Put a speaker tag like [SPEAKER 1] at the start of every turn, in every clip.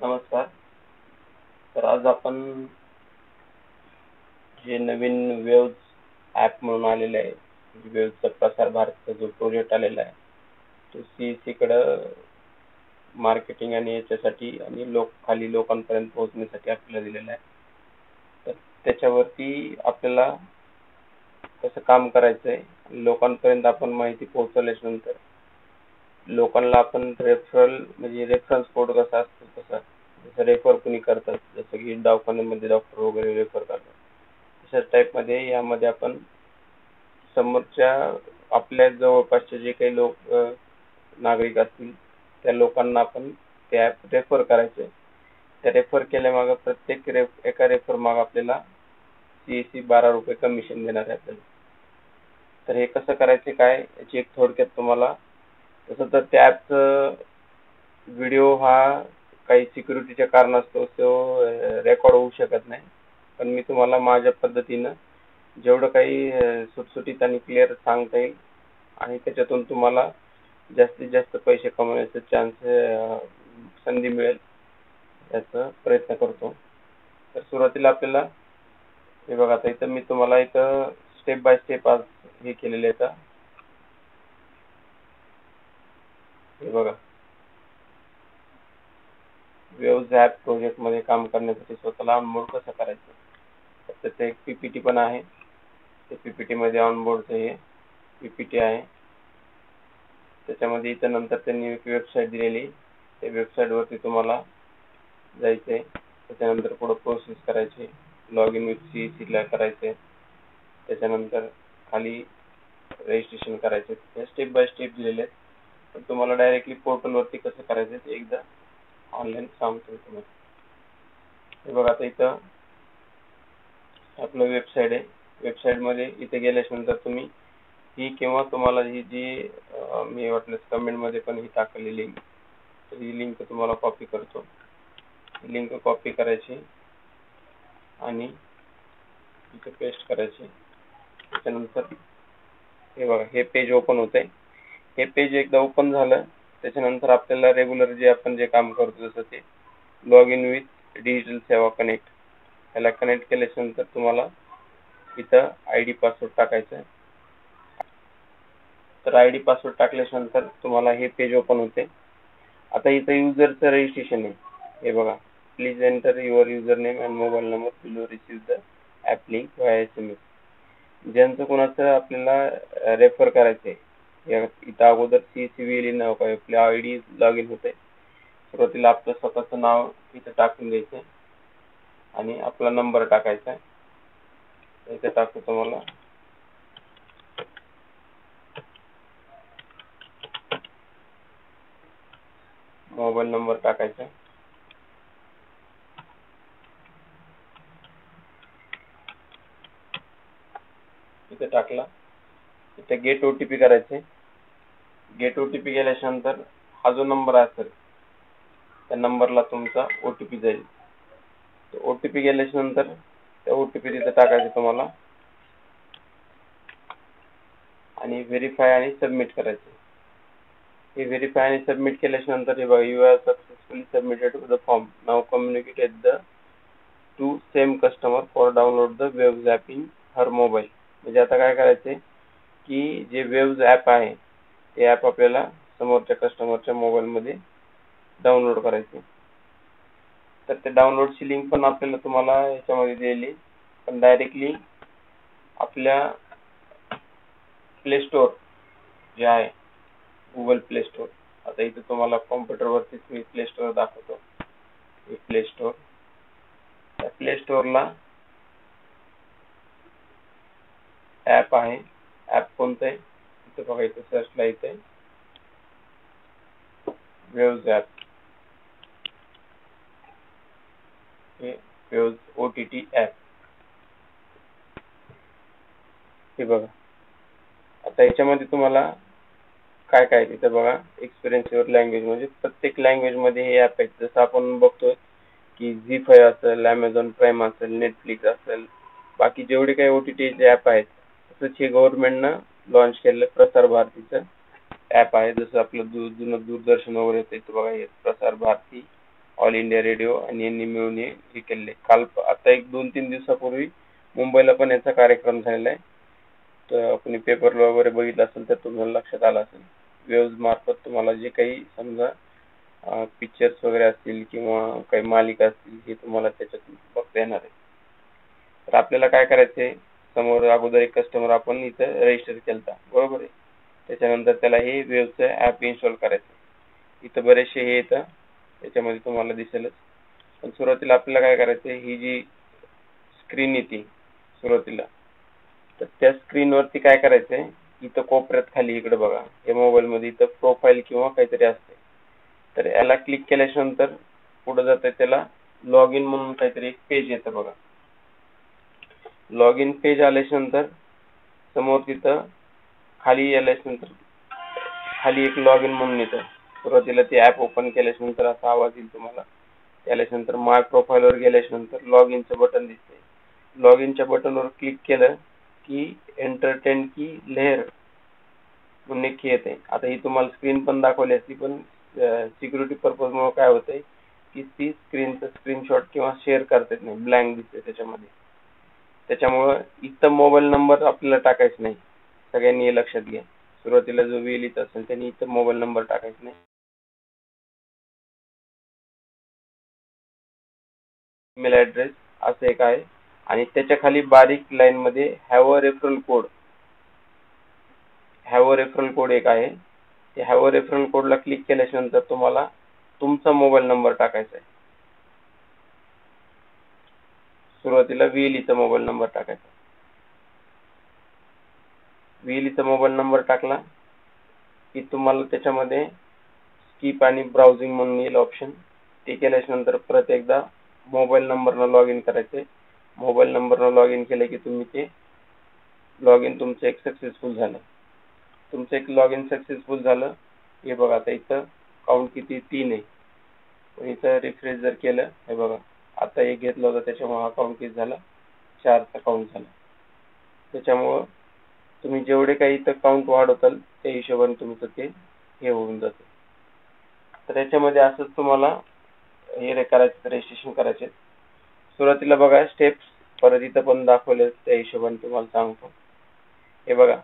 [SPEAKER 1] नमस्कार. तर आज आपण जे नवीन वेव्ज ॲप म्हणून आलेलं आहे, वेव्हचा प्रसार भारतचा जो प्रोजेक्ट आलेला आहे, तो CEC कडं मार्केटिंग आणि याच्यासाठी आणि खाली लोकांपर्यंत पोहोचण्यासाठी आपल्याला दिलेला आहे. तर त्याच्यावरती आपल्याला कसं काम करायचंय, लोकांपर्यंत आपण माहिती पोहोचवल्याच्या नंतर लोकांना आपण रेफरन्स कोड कसा असतो तसा जसं रेफर कुणी करतात, जसं की दवाखान्यामध्ये डॉक्टर वगैरे रेफर करतात, तशाच टाईपमध्ये यामध्ये आपण समोरच्या आपल्या जवळपासचे जे काही लोक नागरिक असतील त्या लोकांना आपण ते ॲप रेफर करायचे. त्या रेफर केल्यामागं प्रत्येक एका रेफर मागं आपल्याला CEC 12 रुपये कमिशन देणार आहे आपल्याला. तर हे कसं करायचे काय याची एक थोडक्यात तुम्हाला, तसं तर त्या ॲपचं व्हिडिओ हा काही सिक्युरिटीच्या कारणास्तव तो रेकॉर्ड होऊ शकत नाही, पण मी तुम्हाला माझ्या पद्धतीनं जेवढं काही सुटसुटीत आणि क्लिअर सांगता येईल आणि त्याच्यातून तुम्हाला जास्तीत जास्त पैसे कमवण्याचा संधी मिळेल याचा प्रयत्न करतो. तर सुरुवातीला आपल्याला हे बघा, आता इथं मी तुम्हाला इथं स्टेप बाय स्टेप आज हे केलेले आहे. हे बघा, वेव्ज ॲप प्रोजेक्ट मध्ये काम करण्यासाठी स्वतःला ऑनबोर्ड कसं करायचं, तर त्याचं एक PPT पण आहे. ते PPT मध्ये ऑनबोर्डचं हे PPT आहे. त्याच्यामध्ये इथं नंतर त्यांनी एक वेबसाईट दिलेली, त्या वेबसाईट वरती तुम्हाला जायचंय. त्याच्यानंतर पुढे प्रोसेस करायची, लॉग इन विथ CEC ला करायचंय. त्याच्यानंतर खाली रजिस्ट्रेशन करायचे. हे स्टेप बाय स्टेप दिलेले आहेत, पण तुम्हाला डायरेक्टली पोर्टल वरती कसं करायचं ते एकदा ऑनलाईन सांगतो तुम्हाला. हे बघा, आता इथं आपलं वेबसाईट आहे. वेबसाईट मध्ये इथे गेल्यानंतर तुम्ही ही किंवा तुम्हाला ही जी मी वाटल्यास कमेंट मध्ये पण ही टाकलेली लिंक, तर ही लिंक तुम्हाला कॉपी करतो. ही लिंक कॉपी करायची आणि इथे पेस्ट करायची. त्याच्यानंतर हे बघा, हे पेज ओपन होतंय. हे पेज एकदा ओपन झालं त्याच्यानंतर आपल्याला रेग्युलर जे आपण जे काम करतो जसं ते लॉग इन विथ डिजिटल सेवा कनेक्ट, त्याला कनेक्ट केल्याच्या नंतर तुम्हाला इथं ID पासवर्ड टाकायचा आहे. तर ID पासवर्ड टाकल्याच्या नंतर तुम्हाला हे पेज ओपन होते. आता इथं युजरचं रजिस्ट्रेशन आहे. हे बघा, please enter your user name and mobile number below receive the app link via SMS. ज्यांचं कोणाचं आपल्याला रेफर करायचंय, इथं अगोदर CEC नाव काय आपल्या ID लॉग इन होते. सुरुवातीला आपलं स्वतःचं नाव इथं टाकून द्यायचं आणि आपला नंबर टाकायचा आहे. इथे टाकतो तुम्हाला मोबाईल नंबर टाकायचा. इथे टाकला. इथे गेट OTP करायचे. गेट OTP केल्याच्या नंतर हा जो नंबर असेल त्या नंबरला तुमचा OTP जाईल. तो OTP गेल्याच्या नंतर त्या OTP तिथे टाकायचे तुम्हाला आणि व्हेरीफाय आणि सबमिट करायचे. हे व्हेरीफाय आणि सबमिट केल्याच्या नंतर हे बघा, you have successfully submitted the form, now communicate the two same customer for download the waves app in her mobile. म्हणजे आता काय करायचे की जे वेव्ज ॲप आहे ते ॲप आपल्याला समोरच्या कस्टमरच्या मोबाईल मध्ये डाउनलोड करायचे. तर ते डाउनलोडची लिंक पण आपल्याला तुम्हाला याच्यामध्ये दिलेली, पण डायरेक्टली आपल्या प्ले स्टोअर जे आहे गुगल प्ले स्टोअर, आता इथे तुम्हाला कॉम्प्युटर वरतीच मी प्ले स्टोअर दाखवतो. हे प्ले स्टोअर, त्या प्ले स्टोअरला ॲप आहे. ॲप कोणतं आहे इथे बघा, इथे सर्चला इथे वेव्ज ॲप, हे वेव्ज OTT ॲप. हे बघा, आता याच्यामध्ये तुम्हाला काय काय तिथं बघा, एक्सपिरियन्स युअर लँग्वेज, म्हणजे प्रत्येक लँग्वेज मध्ये हे ॲप आहेत. जसं आपण बघतोय की ZEE5 असेल, Amazon Prime असेल, Netflix असेल, बाकी जेवढे काही OTT ॲप आहेत तसंच हे गव्हर्नमेंटनं लॉन्च केलेलं प्रसार भारतीचं ॲप आहे. जसं आपलं जुनं दूरदर्शन वगैरे येतं बघा, हे Prasar Bharati all India radio आणि यांनी मिळून हे केले. काल आता एक 2-3 दिवसापूर्वी मुंबईला पण याचा कार्यक्रम झालेला आहे. तर आपण पेपरला वगैरे बघितलं असेल तर तुम्हाला लक्षात आलं असेल. वेव्ज मार्फत तुम्हाला जे काही समजा पिक्चर्स वगैरे असतील किंवा काही मालिका असतील हे तुम्हाला त्याच्यातून बघता येणार आहे. तर आपल्याला काय करायचंय, समोर अगोदर एक कस्टमर आपण इथं रजिस्टर केलता, बरोबर आहे. त्याच्यानंतर त्याला हे वेव्हचं ॲप इन्स्टॉल करायचं. इथं बरेचसे हे येतं, त्याच्यामध्ये तुम्हाला दिसेलच. पण सुरुवातीला आपल्याला काय करायचंय, ही जी स्क्रीन येते सुरुवातीला, तर त्या स्क्रीनवरती काय करायचंय, इथं कोपऱ्यात खाली इकडे बघा, या मोबाईलमध्ये इथं प्रोफाईल किंवा काहीतरी असते. तर याला क्लिक केल्याच्या नंतर पुढे जातं त्याला लॉग इन म्हणून काहीतरी एक पेज येतं बघा. लॉग इन पेज आल्याच्या नंतर समोर तिथं खाली आल्याच्या नंतर खाली एक लॉग इन म्हणून येतं. सुरुवातीला ते ॲप ओपन केल्याच्या नंतर असा आवाज येईल तुम्हाला. त्याल्याच्या नंतर माय प्रोफाईलवर गेल्याच्या नंतर लॉग इनचं बटन दिसते. लॉग इनच्या बटनवर क्लिक केलं की एंटरटेन की लहर म्हणून एक येते. आता ही तुम्हाला स्क्रीन पण दाखवली असती, पण सिक्युरिटी पर्पज मुळे काय होतंय की ती स्क्रीनचं स्क्रीनशॉट किंवा शेअर करता येत नाही, ब्लँक दिसते त्याच्यामध्ये. त्याच्यामुळं इथं मोबाईल नंबर आपल्याला टाकायचा नाही. सगळ्यांनी हे लक्षात घ्या. सुरुवातीला जो लिहित असेल त्यांनी इथं मोबाईल नंबर टाकायचा नाही. ईमेल ॲड्रेस असं एक आहे आणि त्याच्या खाली बारीक लाईन मध्ये हॅव अ रेफरल कोड एक आहे. ते हॅव अ रेफरल कोडला क्लिक केल्याच्या नंतर तुम्हाला तुमचा मोबाईल नंबर टाकायचा आहे. सुरुवातीला VLEचा मोबाईल नंबर टाकायचा. VLEचा मोबाईल नंबर टाकला की तुम्हाला त्याच्यामध्ये स्किप आणि ब्राउझिंग म्हणून येईल ऑप्शन. ते केल्याच्या नंतर परत एकदा मोबाईल नंबरनं लॉग इन करायचे. मोबाईल नंबरनं लॉग इन केले की तुम्ही ते लॉग इन तुमचं एक सक्सेसफुल झालं. तुमचं एक लॉग इन सक्सेसफुल झालं. हे बघा आता इथं काउंट किती 3 आहे. पण इथं रिफ्रेश जर केलं, हे बघा आता एक घेतलं होतं त्याच्यामुळे हा काउंट किती झाला, 4चा काउंट झाला. त्याच्यामुळं तुम्ही जेवढे काही इथं काउंट वाढवताल त्या हिशोबाने तुमचं ते हे होऊन जातं. तर याच्यामध्ये असंच तुम्हाला हे करायचं, रजिस्ट्रेशन करायचे. सुरुवातीला बघा स्टेप्स परत इथं पण दाखवले, त्या हिशोबाने तुम्हाला सांगतो. हे बघा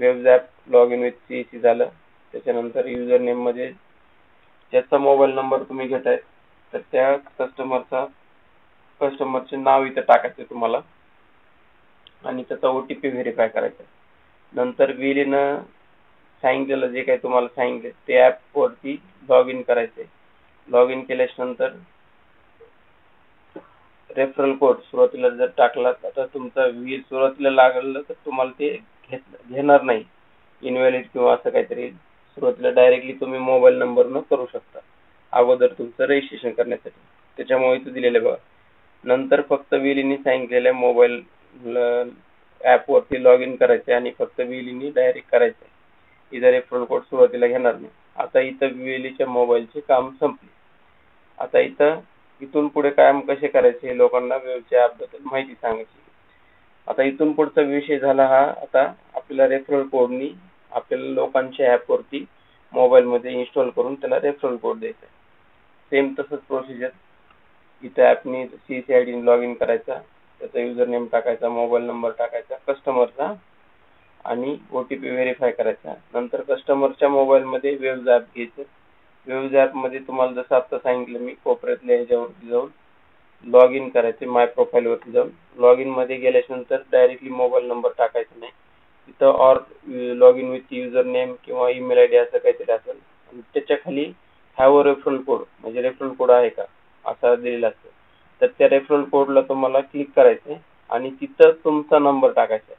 [SPEAKER 1] waves app log in with CEC झालं. त्याच्यानंतर युजर नेम मध्ये ज्याचा मोबाईल नंबर तुम्ही घेताय तर त्या कस्टमरचे नाव इथं टाकायचे तुम्हाला आणि त्याचा OTP व्हेरीफाय करायचा. नंतर VLEनं सांगितलेलं जे काही तुम्हाला सांगितले ते ॲप वरती लॉग इन करायचे. लॉग इन केल्याच्या नंतर रेफरल कोड सुरुवातीला जर टाकला तर तुमचा सुरुवातीला लागलं तर तुम्हाला ते घेणार नाही, इनव्हॅलिड किंवा असं काहीतरी. सुरुवातीला डायरेक्टली तुम्ही मोबाईल नंबरनं करू शकता अगोदर तुमचं रजिस्ट्रेशन करण्यासाठी. त्याच्यामुळे इथं दिलेलं बघा. नंतर फक्त VLEने सांगितलेल्या मोबाईल ॲप वरती लॉग इन करायचे आणि फक्त VLEने डायरेक्ट करायचं. इथं रेफरल कोड सुरुवातीला घेणार नाही. आता इथं VLEच्या मोबाईलचे काम संपले. आता इथून पुढे काम कसे करायचे हे लोकांना वेव्हच्या ॲपबद्दल माहिती सांगायची. आता इथून पुढचा विषय झाला हा, आता आपल्याला रेफरल कोडनी आपल्याला लोकांच्या ॲप वरती मोबाईल मध्ये इन्स्टॉल करून त्याला रेफरल कोड द्यायचा. सेम तसंच प्रोसिजर. इथं ॲपनी CEC ID लॉग इन करायचा, त्याचा युजर नेम टाकायचा, मोबाईल नंबर टाकायचा कस्टमरचा आणि OTP व्हेरीफाय करायचा. नंतर कस्टमरच्या मोबाईल मध्ये वेव्ज ॲप घ्यायचं. वेव्ज ॲप मध्ये तुम्हाला जसं आता सांगितलं मी, कोपऱ्यातल्या ह्याच्यावरती जाऊन लॉग इन करायचे. माय प्रोफाईल वरती जाऊन लॉग इन मध्ये गेल्याच्या नंतर डायरेक्टली मोबाईल नंबर टाकायचा नाही. तिथं or log in with user name किंवा ईमेल ID असं काहीतरी असेल आणि त्याच्या खाली हॅव अ रेफरल कोड म्हणजे रेफरल कोड आहे का असा दिलेला असतो. तर त्या रेफरल कोडला तुम्हाला क्लिक करायचं आणि तिथं तुमचा नंबर टाकायचा.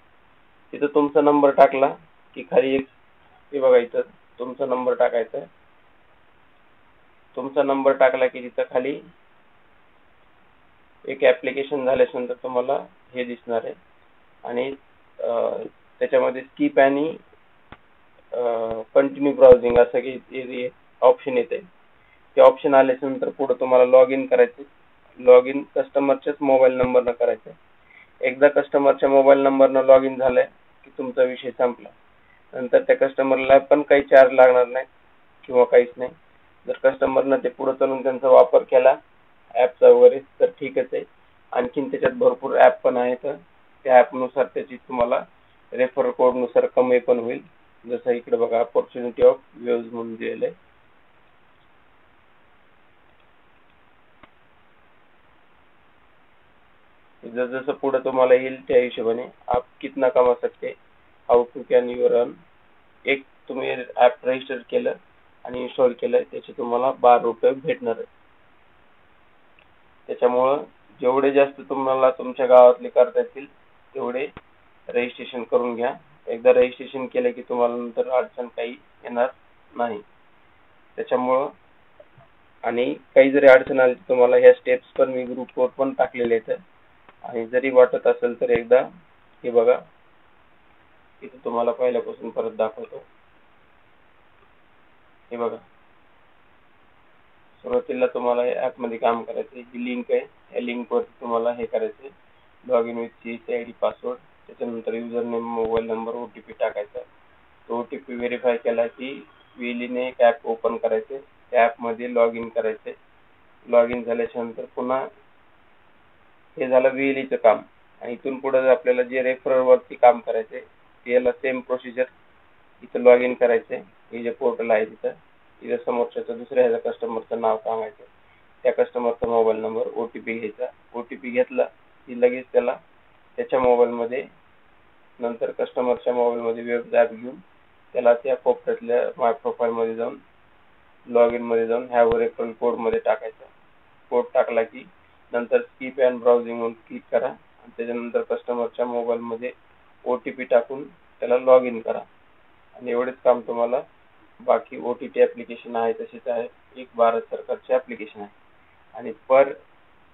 [SPEAKER 1] तिथं तुमचा नंबर टाकला की खाली एक हे बघा इथं तुमचा नंबर टाकायचा. तुमचा नंबर टाकला की तिथं खाली एक ऍप्लिकेशन झाल्याच्या नंतर तुम्हाला हे दिसणार आहे आणि त्याच्यामध्ये स्किप आणि कंटिन्यू ब्राउझिंग असं की ऑप्शन येते. ते ऑप्शन आल्याच्या नंतर पुढे तुम्हाला लॉग इन करायचे. लॉग इन कस्टमरच्याच मोबाईल नंबरनं करायचं. एकदा कस्टमरच्या मोबाईल नंबरनं लॉग इन झालंय की तुमचा विषय संपला. नंतर त्या कस्टमरला पण काही चार्ज लागणार नाही किंवा काहीच नाही. जर कस्टमरनं ते पुढे चालून त्यांचा वापर केला ॲपचा वगैरे तर ठीकच आहे. आणखीन त्याच्यात भरपूर ॲप पण आहेत. त्या ॲपनुसार त्याची तुम्हाला रेफरल कोडनुसार कमाई पण होईल. जसं इकडे बघा अपॉर्च्युनिटी ऑफ व्ह्यूज म्हणून दिलेलं आहे. जसं पुढे तुम्हाला येईल त्या हिशोबाने आप कितना कमा सकते, how to can your earn. एक तुम्ही ॲप रजिस्टर केलं आणि इन्स्टॉल केलं त्याचे तुम्हाला 12 रुपये भेटणार आहे. त्याच्यामुळं जेवढे जास्त तुम्हाला तुमच्या गावातले करता येतील तेवढे रजिस्ट्रेशन करून घ्या. एकदा रजिस्ट्रेशन केलं की तुम्हाला नंतर अडचण काही येणार नाही. त्याच्यामुळं आणि काही जरी अडचण आली तुम्हाला ह्या स्टेप्स पण मी ग्रुपवर पण टाकलेले आहेत. आणि जरी वाटत असेल तर एकदा हे बघा, इथे तुम्हाला पहिल्यापासून परत दाखवतो. हे बघा, सुरुवातीला तुम्हाला ॲप मध्ये काम करायचं. ही लिंक आहे, या लिंकवर तुम्हाला हे करायचं, log in with CSID password. त्याच्यानंतर user name, mobile number, OTP टाकायचा. तो OTP व्हेरीफाय केला की विलीने एक ॲप ओपन करायचे, त्या ॲप मध्ये लॉग इन करायचे. लॉग इन झाल्याच्या नंतर पुन्हा हे झालं VLEचं काम. आणि इथून पुढे आपल्याला जे रेफरल वरती काम करायचे त्याला सेम प्रोसिजर. इथं लॉग इन करायचे, हे जे पोर्टल आहे इथं समोरच्याचं दुसऱ्या ह्याचा कस्टमरचं नाव सांगायचं, त्या कस्टमरचा मोबाईल नंबर, OTP घ्यायचा. OTP घेतला की लगेच त्याला त्याच्या मोबाईलमध्ये नंतर कस्टमरच्या मोबाईलमध्ये वेब ॲप घेऊन त्याला त्या कोपऱ्यातल्या माय प्रोफाईल मध्ये जाऊन लॉग इन मध्ये जाऊन हॅव रेफरल कोड मध्ये टाकायचा. कोड टाकला की नंतर स्किप अँड ब्राउझिंग म्हणून क्लिक करा आणि त्याच्यानंतर कस्टमरच्या मोबाईल मध्ये OTP टाकून त्याला लॉग इन करा. आणि एवढेच काम तुम्हाला. बाकी OTT ऍप्लिकेशन आहे तसेच आहे. एक भारत सरकारचे ऍप्लिकेशन आहे आणि पर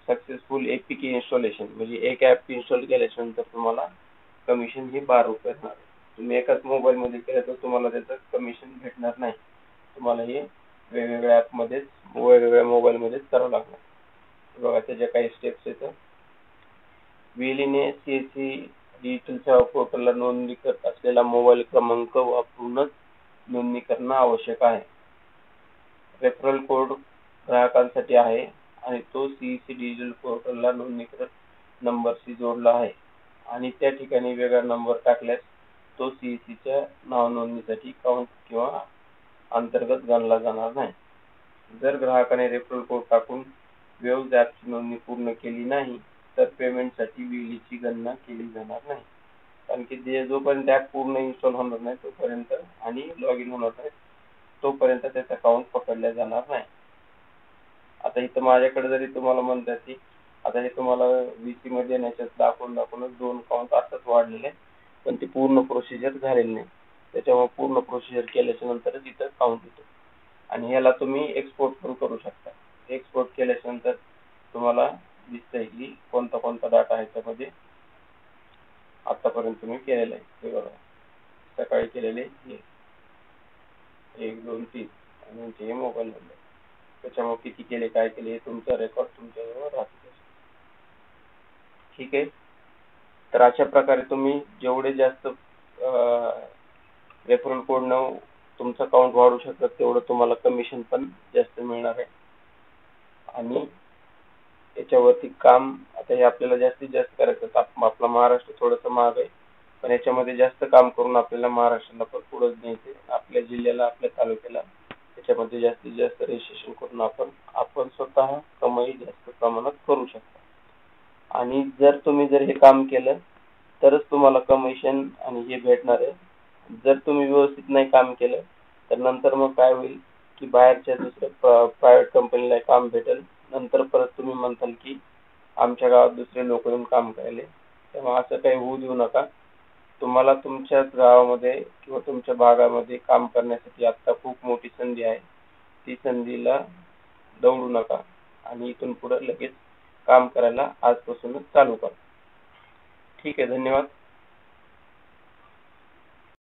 [SPEAKER 1] सक्सेसफुल APK इन्स्टॉलेशन म्हणजे एक ॲप इन्स्टॉल केल्याच्या नंतर तुम्हाला कमिशन हे 12 रुपये असणार. तुम्ही एकाच मोबाईल मध्ये केलं तर तुम्हाला त्याचं कमिशन भेटणार नाही. तुम्हाला हे वेगवेगळ्या ॲप मध्येच वेगवेगळ्या मोबाईल मध्येच करावं लागणार. बघा त्याच्या काही स्टेप्स आहेत. वेलीने CSC डिजिटल सेवा पोर्टलला नोंदणी करत असलेला मोबाईल क्रमांक वापरूनच नोंदणी करणं आवश्यक आहे. रेफरल कोड ग्राहकांसाठी आहे आणि तो CSC डिजिटल पोर्टलला नोंदणीकृत नंबरशी जोडला आहे आणि त्या ठिकाणी वेगळा नंबर टाकल्यास तो CSCच्या नाव नोंदणीसाठी काउंट किंवा अंतर्गत गणला जाणार नाही. जर ग्राहकाने रेफरल कोड टाकून वेव्ह ॲपची नोंदणी पूर्ण केली नाही तर पेमेंटसाठी वेलीची गणना केली जाणार नाही. कारण की जोपर्यंत ॲप पूर्ण इन्स्टॉल होणार नाही तोपर्यंत आणि लॉग इन होणार नाही तोपर्यंत त्याचा अकाउंट पकडला जाणार नाही. आता इथं माझ्याकडे जरी तुम्हाला म्हणतात की आता हे तुम्हाला VC मध्ये याच्यात दाखवूनच 2 अकाउंट असंच वाढलेले पण ती पूर्ण प्रोसिजर झालेली नाही. त्याच्यामुळे पूर्ण प्रोसिजर केल्याच्या नंतरच इथं काउंट येतो. आणि ह्याला तुम्ही एक्सपोर्ट पण करू शकता. एक्सपोर्ट केल्याच्या नंतर तुम्हाला दिसतंय की कोणता डाटा आहे त्यामध्ये आतापर्यंत तुम्ही केलेला आहे. हे बघा, सकाळी केलेले 1 2 3 आणि हे मोबाईल नंबर. त्याच्यामुळे किती केले काय केले हे तुमचा रेकॉर्ड तुमच्याजवळ राहतो. ठीक आहे. तर अशा प्रकारे तुम्ही जेवढे जास्त रेफरल कोड न तुमचं अकाउंट वाढू शकतात तेवढं तुम्हाला कमिशन पण जास्त मिळणार आहे. आणि याच्यावरती काम आता हे आपल्याला जास्तीत जास्त करायचं. आपला महाराष्ट्र थोडंसं महाग आहे पण याच्यामध्ये जास्त काम करून आपल्याला महाराष्ट्राला पण पुढे न्यायचे. आपल्या जिल्ह्याला, आपल्या तालुक्याला त्याच्यामध्ये जास्तीत जास्त रजिस्ट्रेशन करून आपण स्वतः कमाई जास्त प्रमाणात करू शकता. आणि जर तुम्ही हे काम केलं तरच तुम्हाला कमिशन आणि हे भेटणार आहे. जर तुम्ही व्यवस्थित नाही काम केलं तर नंतर मग काय होईल की बाहेरच्या दुसऱ्या प्रायव्हेट कंपनीला काम भेटेल. नंतर परत तुम्ही म्हणताल की आमच्या गावात दुसरे लोक येऊन काम करायले. तेव्हा असं काही होऊ देऊ नका. तुम्हाला तुमच्याच गावामध्ये किंवा तुमच्या भागामध्ये काम करण्यासाठी आता खूप मोठी संधी आहे. ती संधीला दवडू नका आणि इथून पुढे लगेच काम करायला आजपासूनच चालू करा. ठीक आहे, धन्यवाद.